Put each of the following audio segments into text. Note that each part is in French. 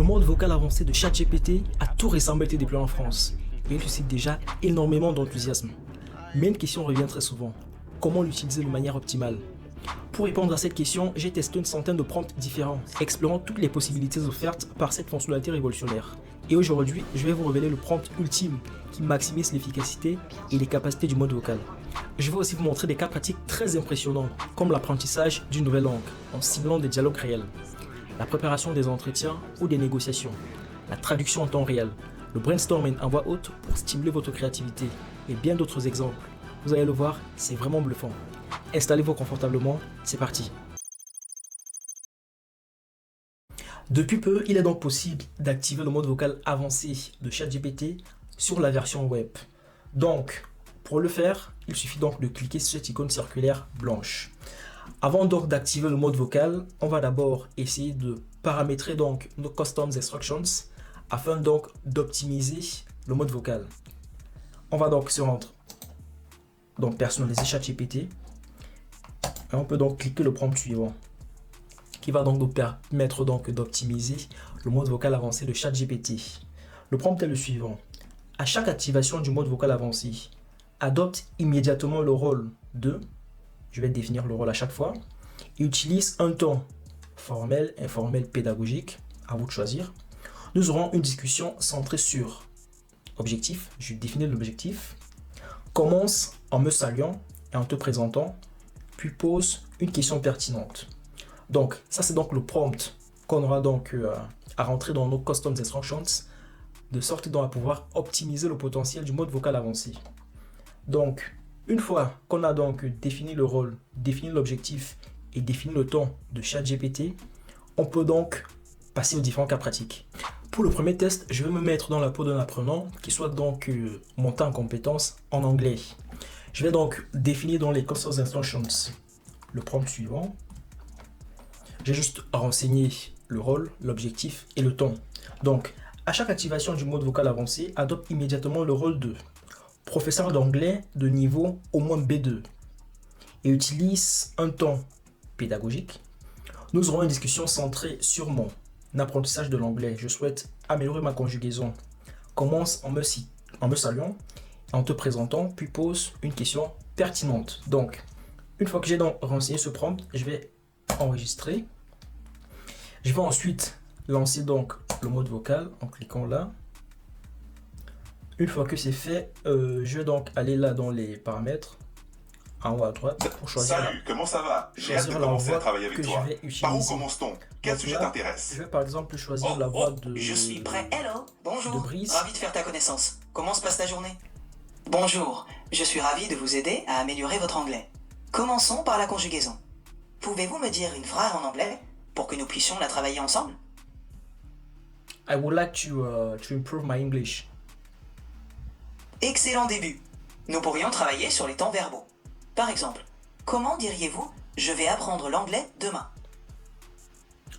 Le mode vocal avancé de ChatGPT a tout récemment été déployé en France et il suscite déjà énormément d'enthousiasme. Mais une question revient très souvent. Comment l'utiliser de manière optimale? Pour répondre à cette question, j'ai testé une centaine de prompts différents, explorant toutes les possibilités offertes par cette fonctionnalité révolutionnaire. Et aujourd'hui, je vais vous révéler le prompt ultime qui maximise l'efficacité et les capacités du mode vocal. Je vais aussi vous montrer des cas pratiques très impressionnants, comme l'apprentissage d'une nouvelle langue, en ciblant des dialogues réels, la préparation des entretiens ou des négociations, la traduction en temps réel, le brainstorming en voix haute pour stimuler votre créativité, et bien d'autres exemples. Vous allez le voir, c'est vraiment bluffant. Installez-vous confortablement, c'est parti. Depuis peu, il est donc possible d'activer le mode vocal avancé de ChatGPT sur la version web. Donc, pour le faire, il suffit donc de cliquer sur cette icône circulaire blanche. Avant donc d'activer le mode vocal, on va d'abord essayer de paramétrer donc nos Customs Instructions afin donc d'optimiser le mode vocal. On va donc se rendre donc personnaliser ChatGPT et on peut donc cliquer le prompt suivant qui va donc nous permettre donc d'optimiser le mode vocal avancé de ChatGPT. Le prompt est le suivant. À chaque activation du mode vocal avancé, adopte immédiatement le rôle de, je vais définir le rôle à chaque fois, et utilise un ton formel, informel, pédagogique, à vous de choisir. Nous aurons une discussion centrée sur objectif, je vais définir l'objectif, commence en me saluant et en te présentant, puis pose une question pertinente. Donc, ça c'est donc le prompt qu'on aura donc à rentrer dans nos Customs Instructions, de sorte donc à pouvoir optimiser le potentiel du mode vocal avancé. Donc, une fois qu'on a donc défini le rôle, défini l'objectif et défini le ton de ChatGPT, on peut donc passer aux différents cas pratiques. Pour le premier test, je vais me mettre dans la peau d'un apprenant qui soit donc monté en compétence en anglais. Je vais donc définir dans les Customs Instructions le prompt suivant. J'ai juste renseigné le rôle, l'objectif et le ton. Donc, à chaque activation du mode vocal avancé, adopte immédiatement le rôle de professeur d'anglais de niveau au moins B2 et utilise un ton pédagogique. Nous aurons une discussion centrée sur mon apprentissage de l'anglais. Je souhaite améliorer ma conjugaison. Commence en me saluant, en te présentant, puis pose une question pertinente. Donc, une fois que j'ai donc renseigné ce prompt, je vais enregistrer. Je vais ensuite lancer donc le mode vocal en cliquant là. Une fois que c'est fait, je vais donc aller là dans les paramètres, en haut à droite, pour choisir. Salut, comment ça va? J'ai hâte de commencer à travailler avec toi. Par où commence-t-on? Quel sujet t'intéresse? Je vais par exemple choisir la voix de... Je suis prêt. Hello, bonjour. De Brice. Ravi de faire ta connaissance. Comment se passe ta journée? Bonjour, je suis ravi de vous aider à améliorer votre anglais. Commençons par la conjugaison. Pouvez-vous me dire une phrase en anglais pour que nous puissions la travailler ensemble? I would like to improve my English. Excellent début. Nous pourrions travailler sur les temps verbaux. Par exemple, comment diriez-vous « Je vais apprendre l'anglais demain » ?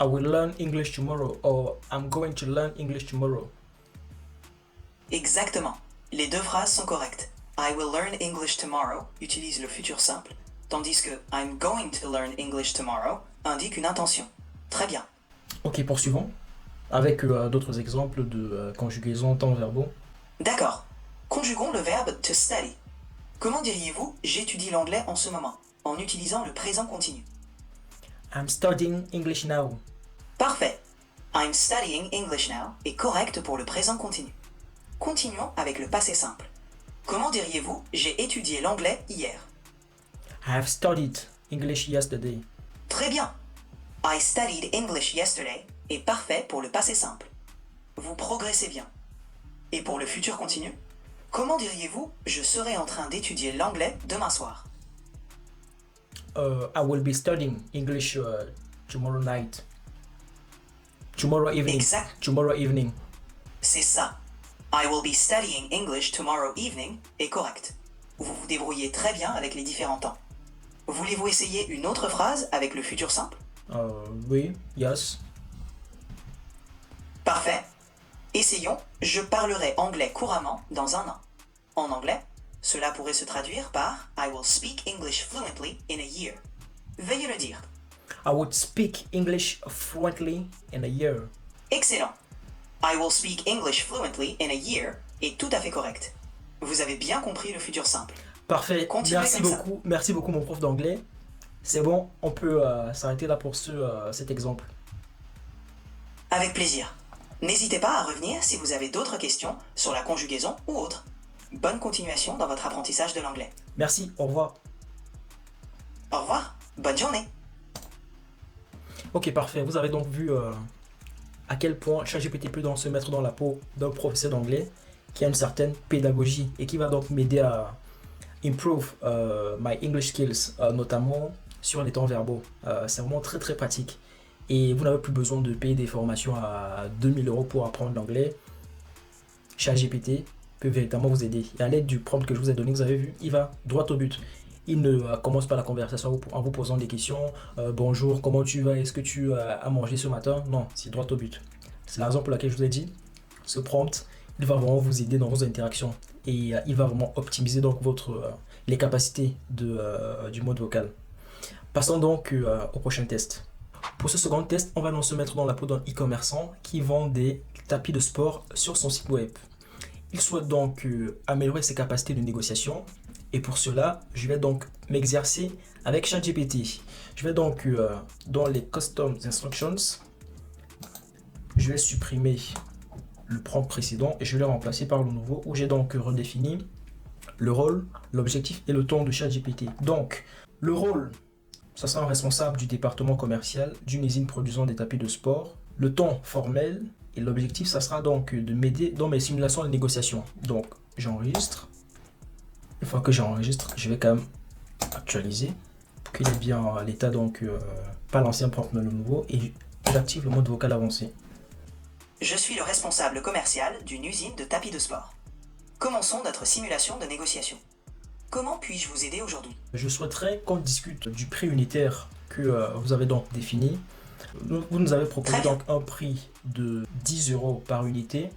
I will learn English tomorrow or I'm going to learn English tomorrow. Exactement. Les deux phrases sont correctes. I will learn English tomorrow utilise le futur simple, tandis que I'm going to learn English tomorrow indique une intention. Très bien. Ok, poursuivons. Avec d'autres exemples de conjugaison temps verbaux. D'accord. Conjuguons le verbe to study. Comment diriez-vous « J'étudie l'anglais en ce moment » en utilisant le présent continu? I'm studying English now. Parfait. I'm studying English now est correct pour le présent continu. Continuons avec le passé simple. Comment diriez-vous « J'ai étudié l'anglais hier » ? I have studied English yesterday. Très bien. I studied English yesterday est parfait pour le passé simple. Vous progressez bien. Et pour le futur continu? Comment diriez-vous « Je serai en train d'étudier l'anglais demain soir » ? I will be studying English tomorrow night. Tomorrow evening. Exact. Tomorrow evening. C'est ça. I will be studying English tomorrow evening est correct. Vous vous débrouillez très bien avec les différents temps. Voulez-vous essayer une autre phrase avec le futur simple? Oui, yes. Parfait. Essayons « Je parlerai anglais couramment dans un an ». En anglais, cela pourrait se traduire par « I will speak English fluently in a year ». Veuillez le dire. I would speak English fluently in a year. Excellent. I will speak English fluently in a year est tout à fait correct. Vous avez bien compris le futur simple. Parfait. Merci beaucoup mon prof d'anglais. C'est bon, on peut s'arrêter là pour cet exemple. Avec plaisir. N'hésitez pas à revenir si vous avez d'autres questions sur la conjugaison ou autre. Bonne continuation dans votre apprentissage de l'anglais. Merci, au revoir. Au revoir, bonne journée. Ok, parfait. Vous avez donc vu à quel point ChatGPT peut donc se mettre dans la peau d'un professeur d'anglais qui a une certaine pédagogie et qui va donc m'aider à improve my English skills, notamment sur les temps verbaux. C'est vraiment très très pratique. Et vous n'avez plus besoin de payer des formations à 2000 € pour apprendre l'anglais. ChatGPT peut véritablement vous aider. Et à l'aide du prompt que je vous ai donné, vous avez vu, il va droit au but. Il ne commence pas la conversation en vous posant des questions. Bonjour, comment tu vas? Est-ce que tu as mangé ce matin? Non, c'est droit au but. C'est la raison pour laquelle je vous ai dit, ce prompt, il va vraiment vous aider dans vos interactions. Et il va vraiment optimiser donc les capacités du mode vocal. Passons donc au prochain test. Pour ce second test, on va donc se mettre dans la peau d'un e-commerçant qui vend des tapis de sport sur son site web. Il souhaite donc améliorer ses capacités de négociation. Et pour cela, je vais donc m'exercer avec ChatGPT. Je vais donc dans les Custom Instructions, je vais supprimer le prompt précédent et je vais le remplacer par le nouveau où j'ai donc redéfini le rôle, l'objectif et le ton de ChatGPT. Donc, le rôle, ça sera un responsable du département commercial d'une usine produisant des tapis de sport. Le ton formel et l'objectif, ça sera donc de m'aider dans mes simulations de négociation. Donc, j'enregistre. Une fois que j'enregistre, je vais quand même actualiser pour qu'il ait bien l'état, donc pas l'ancien prompt mais le nouveau, et j'active le mode vocal avancé. Je suis le responsable commercial d'une usine de tapis de sport. Commençons notre simulation de négociation. Comment puis-je vous aider aujourd'hui? Je souhaiterais qu'on discute du prix unitaire que vous avez donc défini. Vous nous avez proposé donc un prix de 10 € par unité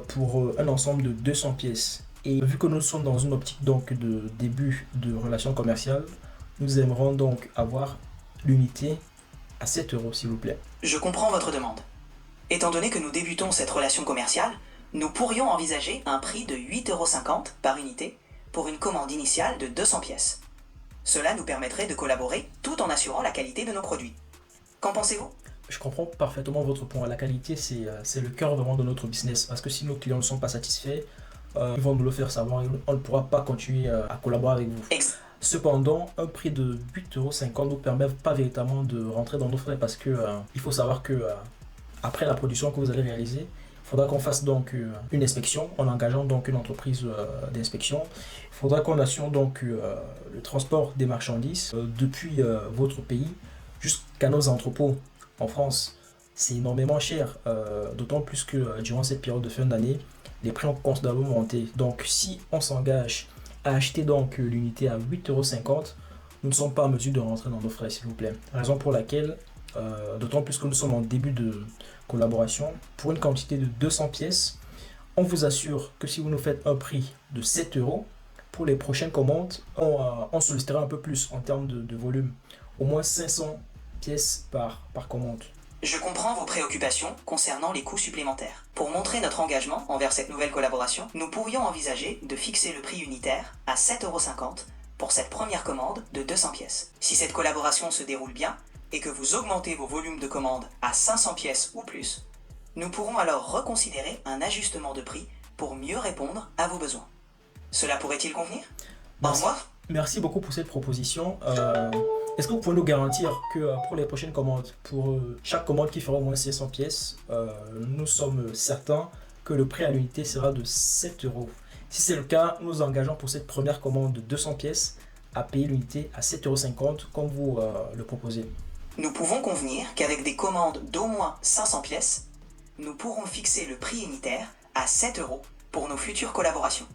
pour un ensemble de 200 pièces. Et vu que nous sommes dans une optique donc de début de relation commerciale, nous aimerons donc avoir l'unité à 7 € s'il vous plaît. Je comprends votre demande. Étant donné que nous débutons cette relation commerciale, nous pourrions envisager un prix de 8,50 € par unité pour une commande initiale de 200 pièces. Cela nous permettrait de collaborer tout en assurant la qualité de nos produits. Qu'en pensez-vous? Je comprends parfaitement votre point. La qualité, c'est le cœur vraiment de notre business. Parce que si nos clients ne sont pas satisfaits, ils vont nous le faire savoir et on ne pourra pas continuer à collaborer avec vous. Cependant, un prix de 8,50 € ne nous permet pas véritablement de rentrer dans nos frais parce que il faut savoir que après la production que vous allez réaliser, il faudra qu'on fasse donc une inspection en engageant donc une entreprise d'inspection. Il faudra qu'on assure donc le transport des marchandises depuis votre pays jusqu'à nos entrepôts en France. C'est énormément cher, d'autant plus que durant cette période de fin d'année, les prix ont considérablement monté. Donc si on s'engage à acheter donc l'unité à 8,50 €, nous ne sommes pas en mesure de rentrer dans nos frais s'il vous plaît. Raison pour laquelle, d'autant plus que nous sommes en début de collaboration, pour une quantité de 200 pièces, on vous assure que si vous nous faites un prix de 7 €, pour les prochaines commandes, on sollicitera un peu plus en termes de volume, au moins 500 pièces par commande. Je comprends vos préoccupations concernant les coûts supplémentaires. Pour montrer notre engagement envers cette nouvelle collaboration, nous pourrions envisager de fixer le prix unitaire à 7,50 € pour cette première commande de 200 pièces. Si cette collaboration se déroule bien et que vous augmentez vos volumes de commandes à 500 pièces ou plus, nous pourrons alors reconsidérer un ajustement de prix pour mieux répondre à vos besoins. Cela pourrait-il convenir? Au revoir. Merci beaucoup pour cette proposition. Est-ce que vous pouvez nous garantir que pour les prochaines commandes, pour chaque commande qui fera au moins 500 pièces, nous sommes certains que le prix à l'unité sera de 7 €. Si c'est le cas, nous engageons pour cette première commande de 200 pièces à payer l'unité à 7,50 € comme vous le proposez. Nous pouvons convenir qu'avec des commandes d'au moins 500 pièces, nous pourrons fixer le prix unitaire à 7 € pour nos futures collaborations.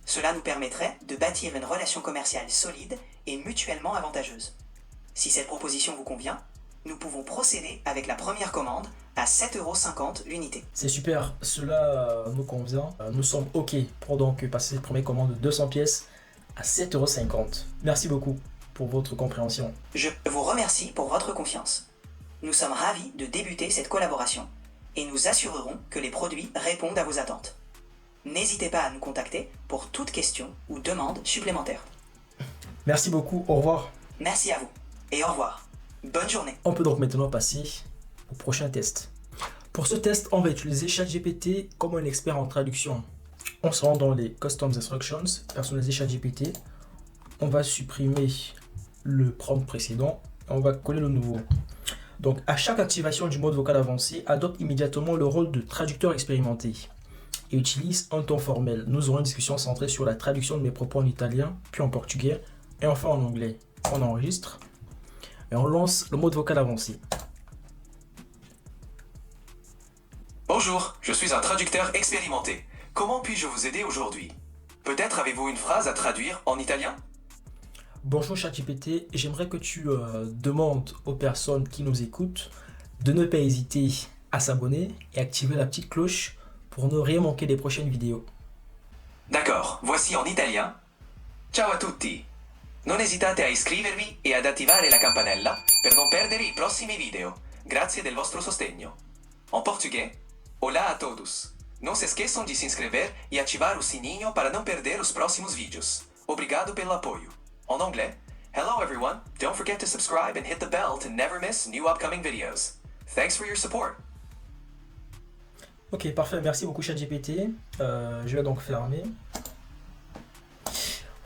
Cela nous permettrait de bâtir une relation commerciale solide et mutuellement avantageuse. Si cette proposition vous convient, nous pouvons procéder avec la première commande à 7,50 € l'unité. C'est super, cela nous convient. Nous sommes OK pour donc passer cette première commande de 200 pièces à 7,50 €. Merci beaucoup pour votre compréhension. Je vous remercie pour votre confiance. Nous sommes ravis de débuter cette collaboration et nous assurerons que les produits répondent à vos attentes. N'hésitez pas à nous contacter pour toute question ou demande supplémentaire. Merci beaucoup, au revoir. Merci à vous et au revoir. Bonne journée. On peut donc maintenant passer au prochain test. Pour ce test, on va utiliser ChatGPT comme un expert en traduction. On se rend dans les Custom Instructions, personnaliser ChatGPT. On va supprimer le prompt précédent et on va coller le nouveau. Donc, à chaque activation du mode vocal avancé, adopte immédiatement le rôle de traducteur expérimenté et utilise un ton formel. Nous aurons une discussion centrée sur la traduction de mes propos en italien, puis en portugais et enfin en anglais. On enregistre et on lance le mode vocal avancé. Bonjour, je suis un traducteur expérimenté. Comment puis-je vous aider aujourd'hui? Peut-être avez-vous une phrase à traduire en italien? Bonjour ChatGPT, j'aimerais que tu demandes aux personnes qui nous écoutent de ne pas hésiter à s'abonner et activer la petite cloche pour ne rien manquer des prochaines vidéos. D'accord, voici en italien. Ciao a tutti. Non esitate a iscrivervi e ad attivare la campanella per non perdere i prossimi video. Grazie del vostro sostegno. En portugais, olá a todos. Não se esqueçam de se inscrever e ativar o sininho para não perder os próximos vídeos. Obrigado pelo apoio. En anglais, hello everyone. Don't forget to subscribe and hit the bell to never miss new upcoming videos. Thanks for your support. Ok, parfait. Merci beaucoup ChatGPT. Je vais donc fermer.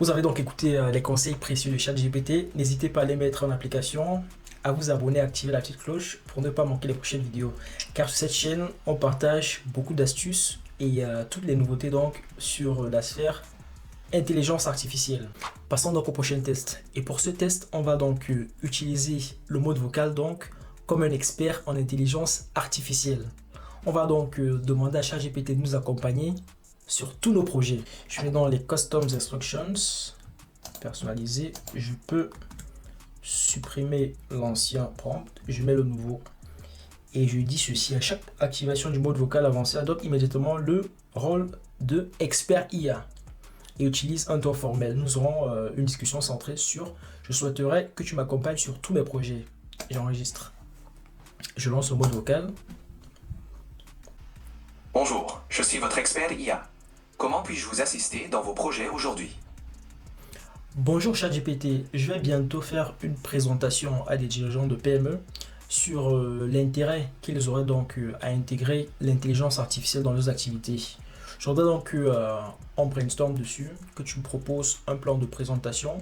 Vous avez donc écouté les conseils précieux de ChatGPT. N'hésitez pas à les mettre en application, à vous abonner, à activer la petite cloche pour ne pas manquer les prochaines vidéos. Car sur cette chaîne, on partage beaucoup d'astuces et toutes les nouveautés donc sur la sphère intelligence artificielle. Passons donc au prochain test. Et pour ce test, on va donc utiliser le mode vocal donc comme un expert en intelligence artificielle. On va donc demander à ChatGPT de nous accompagner sur tous nos projets. Je vais dans les Custom Instructions, personnaliser. Je peux supprimer l'ancien prompt, je mets le nouveau et je dis ceci: à chaque activation du mode vocal avancé, adopte immédiatement le rôle de expert IA et utilise un ton formel. Nous aurons une discussion centrée sur je souhaiterais que tu m'accompagnes sur tous mes projets. J'enregistre. Je lance le mode vocal. Bonjour, je suis votre expert IA. Comment puis-je vous assister dans vos projets aujourd'hui? Bonjour ChatGPT, je vais bientôt faire une présentation à des dirigeants de PME sur l'intérêt qu'ils auraient donc à intégrer l'intelligence artificielle dans leurs activités. Je voudrais donc on brainstorm dessus, que tu me proposes un plan de présentation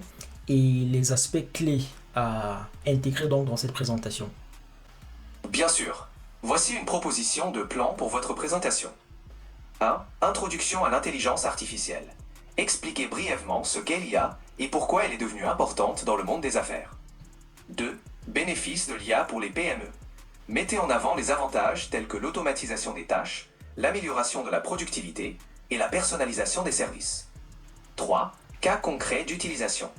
et les aspects clés à intégrer donc dans cette présentation. Bien sûr. Voici une proposition de plan pour votre présentation. 1. Introduction à l'intelligence artificielle. Expliquez brièvement ce qu'est l'IA et pourquoi elle est devenue importante dans le monde des affaires. 2. Bénéfices de l'IA pour les PME. Mettez en avant les avantages tels que l'automatisation des tâches, l'amélioration de la productivité et la personnalisation des services. 3. Cas concrets d'utilisation.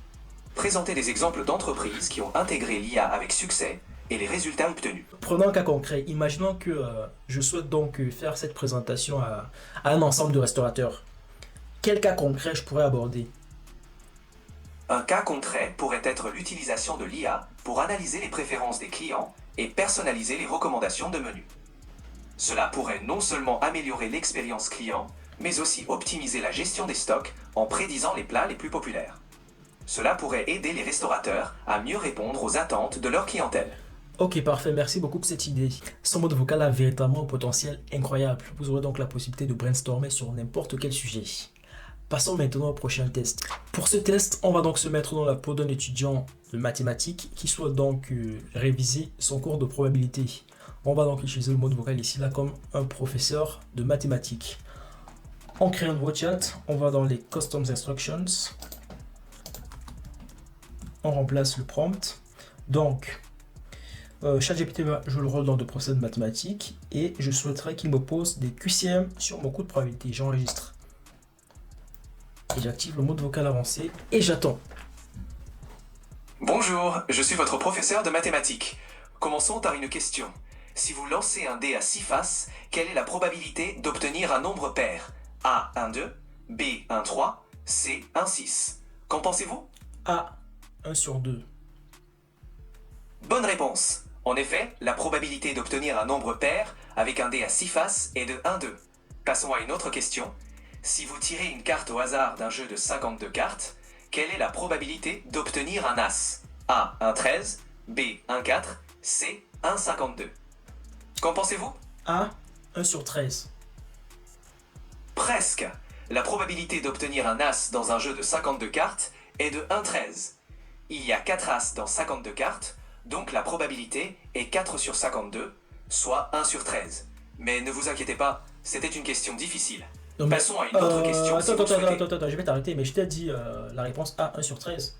Présentez des exemples d'entreprises qui ont intégré l'IA avec succès et les résultats obtenus. Prenons un cas concret. Imaginons que je souhaite donc faire cette présentation à un ensemble de restaurateurs. Quel cas concret je pourrais aborder? Un cas concret pourrait être l'utilisation de l'IA pour analyser les préférences des clients et personnaliser les recommandations de menus. Cela pourrait non seulement améliorer l'expérience client, mais aussi optimiser la gestion des stocks en prédisant les plats les plus populaires. Cela pourrait aider les restaurateurs à mieux répondre aux attentes de leur clientèle. Ok, parfait, merci beaucoup pour cette idée. Ce mode vocal a véritablement un potentiel incroyable. Vous aurez donc la possibilité de brainstormer sur n'importe quel sujet. Passons maintenant au prochain test. Pour ce test, on va donc se mettre dans la peau d'un étudiant de mathématiques qui souhaite donc réviser son cours de probabilité. On va donc utiliser le mode vocal ici là comme un professeur de mathématiques. On crée un nouveau chat, on va dans les Custom Instructions. On remplace le prompt. Donc, ChatGPT va jouer le rôle dans de professeur de mathématiques et je souhaiterais qu'il me pose des QCM sur mon cours de probabilité. J'enregistre. Et j'active le mode vocal avancé et j'attends. Bonjour, je suis votre professeur de mathématiques. Commençons par une question. Si vous lancez un dé à 6 faces, quelle est la probabilité d'obtenir un nombre pair? A, 1, 2, B, 1, 3, C, 1, 6. Qu'en pensez-vous? A, 1 sur 2. Bonne réponse. En effet, la probabilité d'obtenir un nombre pair avec un dé à 6 faces et de 1-2. Passons à une autre question. Si vous tirez une carte au hasard d'un jeu de 52 cartes, quelle est la probabilité d'obtenir un As? A, 1-13, B, 1-4, C, 1-52. Qu'en pensez-vous? A, 1 sur 13. Presque. La probabilité d'obtenir un As dans un jeu de 52 cartes est de 1-13. Il y a 4 As dans 52 cartes, donc la probabilité est 4 sur 52, soit 1 sur 13. Mais ne vous inquiétez pas, c'était une question difficile. Non, mais, passons à une autre question. Attends, je vais t'arrêter, mais je t'ai dit la réponse A, 1 sur 13.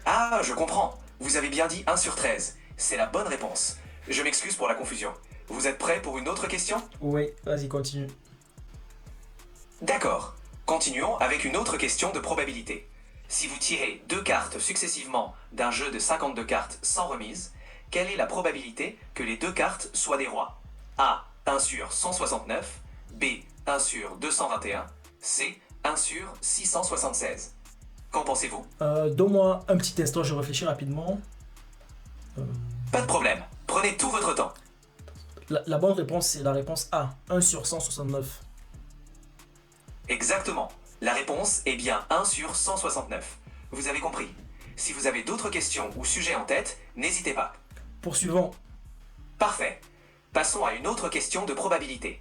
Ah, je comprends. Vous avez bien dit 1 sur 13. C'est la bonne réponse. Je m'excuse pour la confusion. Vous êtes prêts pour une autre question? Oui, vas-y, continue. D'accord. Continuons avec une autre question de probabilité. Si vous tirez 2 cartes successivement d'un jeu de 52 cartes sans remise, quelle est la probabilité que les 2 cartes soient des rois? A, 1 sur 169, B, 1 sur 221, C, 1 sur 676. Qu'en pensez-vous? Donne-moi un petit instant, je réfléchis rapidement. Pas de problème, prenez tout votre temps. La bonne réponse, c'est la réponse A, 1 sur 169. Exactement. La réponse est bien 1 sur 169. Vous avez compris. Si vous avez d'autres questions ou sujets en tête, n'hésitez pas. Poursuivons. Parfait. Passons à une autre question de probabilité.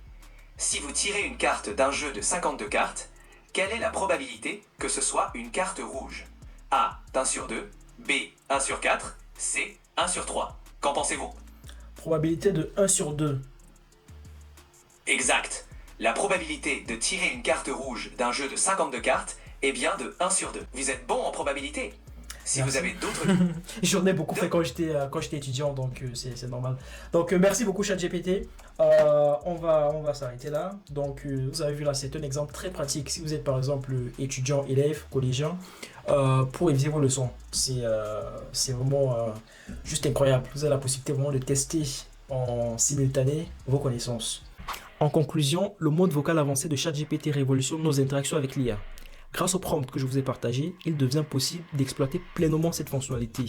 Si vous tirez une carte d'un jeu de 52 cartes, quelle est la probabilité que ce soit une carte rouge? A, 1 sur 2, B, 1 sur 4, C, 1 sur 3. Qu'en pensez-vous? Probabilité de 1 sur 2. Exact. La probabilité de tirer une carte rouge d'un jeu de 52 cartes est bien de 1 sur 2. Vous êtes bon en probabilité. Si Merci. vous avez d'autres... J'en ai beaucoup fait quand j'étais étudiant, donc c'est normal. Donc merci beaucoup ChatGPT. On va s'arrêter là. Donc vous avez vu là, c'est un exemple très pratique. Si vous êtes par exemple étudiant, élève, collégien, pour réviser vos leçons, c'est vraiment juste incroyable. Vous avez la possibilité vraiment de tester en simultané vos connaissances. En conclusion, le mode vocal avancé de ChatGPT révolutionne nos interactions avec l'IA. Grâce au prompt que je vous ai partagé, il devient possible d'exploiter pleinement cette fonctionnalité,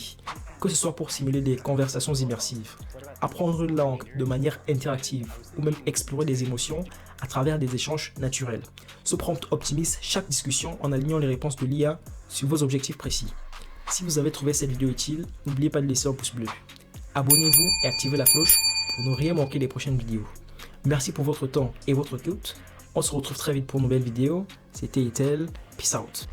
que ce soit pour simuler des conversations immersives, apprendre une langue de manière interactive ou même explorer des émotions à travers des échanges naturels. Ce prompt optimise chaque discussion en alignant les réponses de l'IA sur vos objectifs précis. Si vous avez trouvé cette vidéo utile, n'oubliez pas de laisser un pouce bleu. Abonnez-vous et activez la cloche pour ne rien manquer des prochaines vidéos. Merci pour votre temps et votre écoute. On se retrouve très vite pour une nouvelle vidéo. C'était Etel. Peace out.